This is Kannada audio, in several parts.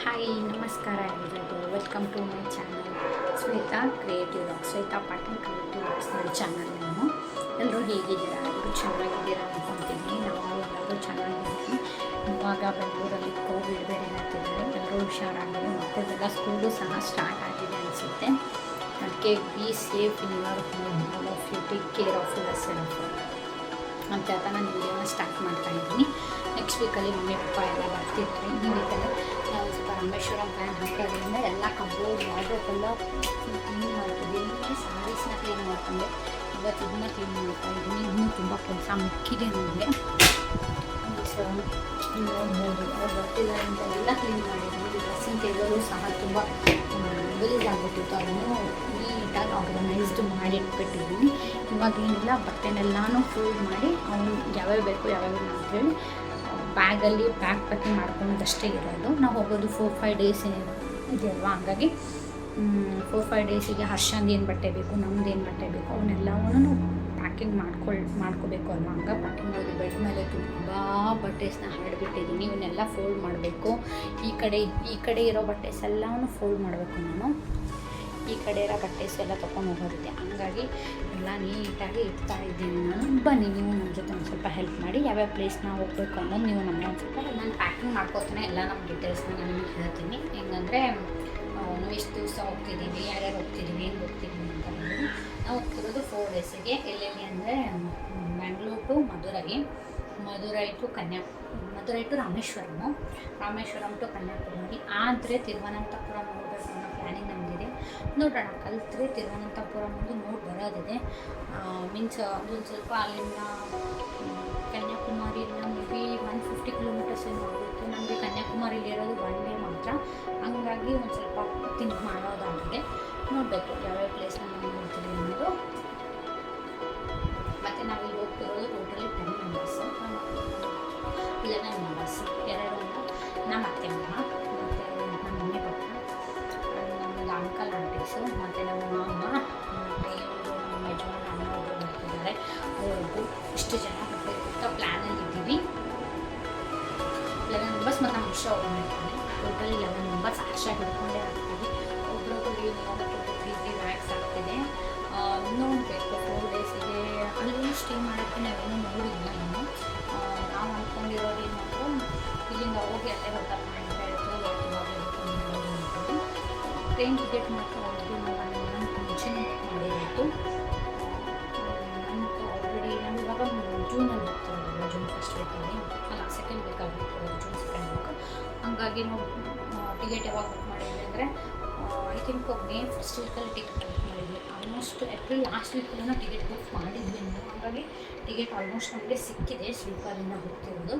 ಹಾಯ್ ನಮಸ್ಕಾರ ಎಲ್ಲರಿಗೂ welcome to my channel Shweta creative vlogs Shweta Patil creative vlogs ನನ್ನ ಚಾನಲ್ ನೇಮು. ಎಲ್ಲರೂ ಹೇಗಿದ್ದೀರಾ? ಎಲ್ಲರೂ ಚೆನ್ನಾಗಿದ್ದೀರಾ ಅಂದ್ಕೊತೀನಿ. ನಾವು ಎಲ್ಲರೂ ಚೆನ್ನಾಗಿದ್ದೀವಿ. ಇವಾಗ ಬೆಂಗಳೂರಲ್ಲಿ ಕೋವಿಡ್ ಬೇರೆ ಆಗ್ತಿದ್ದಾರೆ, ಎಲ್ಲರೂ ಹುಷಾರಾಗಿದೆ. ಮಕ್ಕಳೆಲ್ಲ ಸ್ಕೂಲು ಸಹ ಸ್ಟಾರ್ಟ್ ಆಗಿದೆ ಅನಿಸುತ್ತೆ. ಅದಕ್ಕೆ be safe in your home, all of you take care of yourself ಅಂತ ಹೇಳ್ತಾ ನಾನು ವೀಡಿಯೋನ ಸ್ಟಾರ್ಟ್ ಮಾಡ್ತಾಯಿದ್ದೀನಿ. ನೆಕ್ಸ್ಟ್ ವೀಕಲ್ಲಿ ಮಮ್ಮಿ ಪಪ್ಪ ಎಲ್ಲ ಬರ್ತಿರ್ತಾರೆ. ಈ ವೀಕಲ್ಲಿ ನಾವು ಸ್ವಲ್ಪ ರಾಮೇಶ್ವರಂ ಪ್ಲ್ಯಾನ್ ಹಾಕೋದ್ರಿಂದ ಎಲ್ಲ ಕಬೋರ್ಡ್ ವಾರ್ಡ್ರೋಬ್ ಎಲ್ಲ ಕ್ಲೀನ್ ಮಾಡ್ತಿದ್ದೀನಿ. ಸ್ಯಾರೀಸ್ನ ಕ್ಲೀನ್ ಮಾಡ್ಕೊಂಡೆ, ಇವತ್ತು ಇದನ್ನ ಕ್ಲೀನ್ ಮಾಡ್ತಾಯಿದ್ದೀನಿ. ಇನ್ನೂ ತುಂಬ ಕೆಲಸ ಮಿಕ್ಕಿದೆ ನನಗೆ. ನೋಡ್ಬೋದು ಅವ್ರು ಬರ್ತಿದ್ದಾರೆ ಅಂತ ಎಲ್ಲ ಕ್ಲೀನ್ ಮಾಡಿದ್ದೀನಿ. ಡ್ರೆಸ್ಸಿಂಗ್ ಟೇಬಲು ಸಹ ತುಂಬ ಗಲೀಜ್ ಆಗಿಬಿಟ್ಟಿತ್ತು, ಅದನ್ನು ನೀಟಾಗಿ ಆರ್ಗನೈಸ್ಡ್ ಮಾಡಿಟ್ಬಿಟ್ಟಿದ್ದೀನಿ. ಇವಾಗ ಏನಿಲ್ಲ, ಬಟ್ಟೆನೆಲ್ಲಾನು ಫೋಲ್ಡ್ ಮಾಡಿ ಅವನು ಯಾವ್ಯಾವ ಬೇಕು ಯಾವ್ಯಾವಿಲ್ಲ ಅಂತೇಳಿ ಬ್ಯಾಗಲ್ಲಿ ಬ್ಯಾಗ್ ಪ್ಯಾಕಿಂಗ್ ಮಾಡ್ಕೊಂಡಷ್ಟೇ ಇರೋದು. ನಾವು ಹೋಗೋದು 4-5 ಡೇಸ್ ಇದೆಯಲ್ವಾ, ಹಂಗಾಗಿ 4-5 ಡೇಸಿಗೆ ಹರ್ಷಂದು ಏನು ಬಟ್ಟೆ ಬೇಕು, ನಮ್ದು ಏನು ಬಟ್ಟೆ ಬೇಕು ಅವನ್ನೆಲ್ಲವೂ ಪ್ಯಾಕಿಂಗ್ ಮಾಡ್ಕೋಬೇಕು ಅಲ್ವಾ. ಹಂಗೆ ಪ್ಯಾಕಿಂಗ್ ಮಾಡಿ ಬೆಡ್ ಮೇಲೆ ತುಂಬ ಬಟ್ಟೆಸ್ನ ಹರಡ್ಬಿಟ್ಟಿದ್ದೀನಿ. ಇವನ್ನೆಲ್ಲ ಫೋಲ್ಡ್ ಮಾಡಬೇಕು. ಈ ಕಡೆ ಇರೋ ಬಟ್ಟೆಸ್ ಎಲ್ಲವೂ ಫೋಲ್ಡ್ ಮಾಡಬೇಕು. ನಾನು ಈ ಕಡೆ ಇರೋ ಬಟ್ಟೆಸ್ ಎಲ್ಲ ತೊಗೊಂಡು ಹೋಗೋದಿದೆ, ಹಂಗಾಗಿ ಎಲ್ಲ ನೀಟಾಗಿ ಇಡ್ತಾ ಇದ್ದೀನಿ. ನಾನು ಬನ್ನಿ ನೀವು ನನ್ನ ಜೊತೆ ಒಂದು ಸ್ವಲ್ಪ ಹೆಲ್ಪ್ ಮಾಡಿ. ಯಾವ್ಯಾವ ಪ್ಲೇಸ್ನ ಹೋಗಬೇಕು ಅನ್ನೋದು ನೀವು ನಮಗೆ ಒಂದು ಸ್ವಲ್ಪ ನಾನು ಪ್ಯಾಕಿಂಗ್ ಮಾಡ್ಕೋತಾನೆ ಎಲ್ಲ ನಮ್ಮ ಡೀಟೇಲ್ಸ್ನ ನಾನು ನಿಮಗೆ ಹೇಳ್ತೀನಿ. ಹೆಂಗಂದರೆ ನಾವು ಎಷ್ಟು ದಿವಸ ಹೋಗ್ತಿದ್ದೀವಿ, ಯಾರ್ಯಾರು ಹೋಗ್ತಿದ್ದೀವಿ, ಹೆಂಗೆ ಹೋಗ್ತಿದ್ದೀವಿ ಅಂತ ಹೇಳಿ. ನಾವು ಹೋಗ್ತಿರೋದು 4 ಡೇಸಿಗೆ. ಎಲ್ಲೆಲ್ಲಿ ಅಂದರೆ Bangalore to Madurai to Rameswaram to Kanyakumari, ಆದರೆ ತಿರುವನಂತಪುರಂ ಹೋಗಬೇಕು ಅನ್ನೋ ಪ್ಲ್ಯಾನಿಂಗ್ ನಮಗಿದೆ. ನೋಡೋಣ, ಕಲಿತ್ರೆ ತಿರುವನಂತಪುರಂ ಒಂದು ನೋಡಿ ಬರೋದಿದೆ. ಮೀನ್ಸ್ ಅದೊಂದು ಸ್ವಲ್ಪ ಅಲ್ಲಿಂದ ಕನ್ಯಾಕುಮಾರಿಯಿಂದ ಮೇ ಬಿ 150 ಕಿಲೋಮೀಟರ್ಸ್ ಏನು ಹೋಗುತ್ತೆ. ನಮಗೆ ಕನ್ಯಾಕುಮಾರಿಲಿ ಇರೋದು 1 ಡೇ ಮಾತ್ರ, ಹಂಗಾಗಿ ಒಂದು ಸ್ವಲ್ಪ ಥಿಂಕ್ ಮಾಡೋದಾಗಿದೆ. ನೋಡಬೇಕು ಯಾವ್ಯಾವ ಪ್ಲೇಸ್ನ ನಾವು ನೋಡ್ತೀವಿ ಅನ್ನೋದು. ಮತ್ತು ನಾವಿಲ್ಲಿ ಹೋಗ್ತಿರೋದು ಟೋಟಲಿ 10 ಮೆಂಬರ್ಸು, 11 ಮೆಂಬರ್ಸ್. 2 ನಮ್ಮ ಅತ್ತೆ ಮಾವ, ಮತ್ತು ನಮ್ಮ ಮಮ್ಮಿ ಪಪ್ಪ, ನಮ್ಮದು ಅಂಕಲ್ ಆಂಟೀಸು, ಮತ್ತು ನಮ್ಮ ಮಾಮ, ಮತ್ತು ಇವರು ನಮ್ಮ ಯಜಮಾನ ಅಣ್ಣ ಒಬ್ಬರು ಬರ್ತಿದ್ದಾರೆ. ಅವ್ರಿಗೂ ಇಷ್ಟು ಜನ ಹೋಗ್ಬೇಕಂತ ಪ್ಲ್ಯಾನಲ್ಲಿ ಇದ್ದೀವಿ. 11 ಮೆಂಬರ್ಸ್ ಮತ್ತು ನಮ್ಮ ಹರ್ಷ ಒಬ್ಬರು ಮಾಡ್ತೀವಿ. Total 11 members. ಹರ್ಷ ಹಿಡ್ಕೊಂಡೇ ಆಗ್ತೀವಿ. ಒಬ್ರೊಬ್ಬರು ಏನು 3 ಬ್ಯಾಗ್ಸ್ ಆಗ್ತಿದೆ. ನೋಡಬೇಕು 4 ಡೇಸಿಗೆ ಅಲ್ಲಿ ಸ್ಟೇ ಮಾಡೋಕ್ಕೆ ನಾವೇನು ನೋಡಿಲ್ಲ ಇನ್ನು. ನಾವು ಅಂದ್ಕೊಂಡಿರೋದು ಏನಂದ್ರೆ ಇಲ್ಲಿಂದ ಹೋಗಿ ಅಲ್ಲೇ ಹೋಟೆಲ್ ಮಾಡಿದ್ರೆ ಆಯಿತು, ಇವಾಗ ಅಂದ್ಕೊಂಡು ಟ್ರೈನ್ ಟಿಕೆಟ್ ಮಾತ್ರ ಹೋಗಿ ನಾವು ನಂಗೆ ಮುಂಚೆನೇ ಮಾಡಿರೋದು. ನಂಗೆ ಆಲ್ರೆಡಿ ನಾವು ಇವಾಗ ಜೂನಲ್ಲಿ ಹೋಗ್ತಿರೋದಿಲ್ಲ, ಜೂನ್ 1st ವೀಕಲ್ಲಿ ಅಲ್ಲ 2nd ವೀಕಲ್ಲಿ ಹೋಗ್ತಿರೋದು, ಜೂನ್ 2nd ವೀಕ್. ಹಂಗಾಗಿ ನಾವು ಟಿಕೆಟ್ ಯಾವಾಗ ಬುಕ್ ಮಾಡಿದ್ವಿ ಅಂದರೆ ಐ ಥಿಂಕ್ ಮೇ 1st ವೀಕಲ್ಲಿ ಟಿಕೆಟ್ ಬುಕ್ ಮಾಡಿದ್ವಿ. ಆಲ್ಮೋಸ್ಟ್ ಏಪ್ರಿಲ್ ಲಾಸ್ಟ್ ವೀಕಲ್ಲೂ ಟಿಕೆಟ್ ಬುಕ್ ಮಾಡಿದ್ವಿ ನಾವು. ಹಾಗಾಗಿ ಟಿಕೆಟ್ ಆಲ್ಮೋಸ್ಟ್ ನಮಗೆ ಸಿಕ್ಕಿದೆ. ಸ್ಲೀಪರಿಂದ ಹೋಗ್ತಿರೋದು.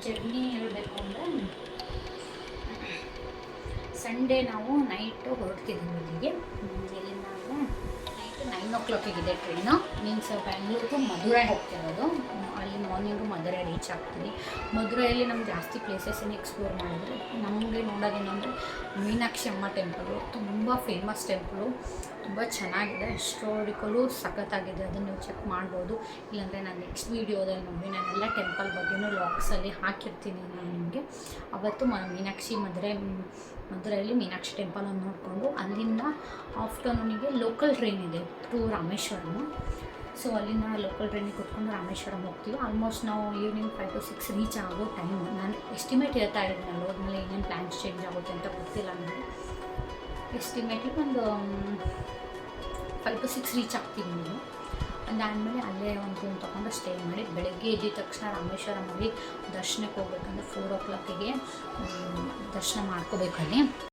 ಜರ್ನಿ ಹೇಳಬೇಕು ಅಂದರೆ ಸಂಡೇ ನಾವು ನೈಟು ಹೊರಡ್ತಿದ್ದೀವಿ ಇಲ್ಲಿಗೆ. ಎಲ್ಲಿಂದ ಅಂದರೆ night 9 o'clock train. Means Bangalore to Madurai ಹೋಗ್ತಿರೋದು. ಅಲ್ಲಿ ಮಾರ್ನಿಂಗು ಮಧುರೈ ರೀಚ್ ಆಗ್ತೀವಿ. ಮಧುರೈಯಲ್ಲಿ ನಮ್ಗೆ ಜಾಸ್ತಿ ಪ್ಲೇಸಸ್ಸನ್ನು ಎಕ್ಸ್ಪ್ಲೋರ್ ಮಾಡಿದ್ರು. ನಮಗೆ ನೋಡೋದೇನೆಂದರೆ ಮೀನಾಕ್ಷಿ ಅಮ್ಮ ಟೆಂಪಲು ತುಂಬ ಫೇಮಸ್ ಟೆಂಪಲು, ತುಂಬ ಚೆನ್ನಾಗಿದೆ. ಹಿಸ್ಟೋರಿಕಲು ಸಖತ್ತಾಗಿದೆ, ಅದನ್ನು ನೀವು ಚೆಕ್ ಮಾಡ್ಬೋದು. ಇಲ್ಲಾಂದರೆ ನಾನು ನೆಕ್ಸ್ಟ್ ವೀಡಿಯೋದಲ್ಲಿ ನೋಡಿ ನಾನೆಲ್ಲ ಟೆಂಪಲ್ ಬಗ್ಗೆನೂ ಲಾಗ್ಸಲ್ಲಿ ಹಾಕಿರ್ತೀನಿ ನಾನು ನಿಮಗೆ. ಅವತ್ತು ಮಧುರೈಲಿ ಮೀನಾಕ್ಷಿ ಟೆಂಪಲನ್ನು ನೋಡಿಕೊಂಡು ಅಲ್ಲಿಂದ ಆಫ್ಟರ್ನೂನಿಗೆ ಲೋಕಲ್ ಟ್ರೈನ್ ಇದೆ ಟು ರಾಮೇಶ್ವರಂ. ಸೊ ಅಲ್ಲಿಂದ ಲೋಕಲ್ ಟ್ರೈನಿಗೆ ಕೂತ್ಕೊಂಡು ರಾಮೇಶ್ವರಂ ಹೋಗ್ತೀವಿ. ಆಲ್ಮೋಸ್ಟ್ ನಾವು ಈವ್ನಿಂಗ್ 5 to 6 ರೀಚ್ ಆಗೋ ಟೈಮು. ನಾನು ಎಸ್ಟಿಮೇಟ್ ಹೇಳ್ತಾ ಇದ್ದೀನಿ, ಅಲ್ಲಿ ಹೋದ್ಮೇಲೆ ಏನೇನು ಪ್ಲ್ಯಾನ್ಸ್ ಚೇಂಜ್ ಆಗುತ್ತೆ ಅಂತ ಗೊತ್ತಿಲ್ಲ ನನಗೆ. ಎಸ್ಟಿಮೇಟ್ಲಿ ಒಂದು 5 to 6 ರೀಚ್ ಆಗ್ತೀವಿ ನೀವು. ಅದಾದಮೇಲೆ ಅಲ್ಲೇ ಒಂದು ರೂಮ್ ತೊಗೊಂಡು ಸ್ಟೇ ಮಾಡಿ ಬೆಳಗ್ಗೆ ಎದ್ದ ತಕ್ಷಣ ರಾಮೇಶ್ವರಮಲ್ಲಿ ದರ್ಶನಕ್ಕೆ ಹೋಗ್ಬೇಕಂದ್ರೆ 4 o'clock ದರ್ಶನ ಮಾಡ್ಕೋಬೇಕಲ್ಲಿ.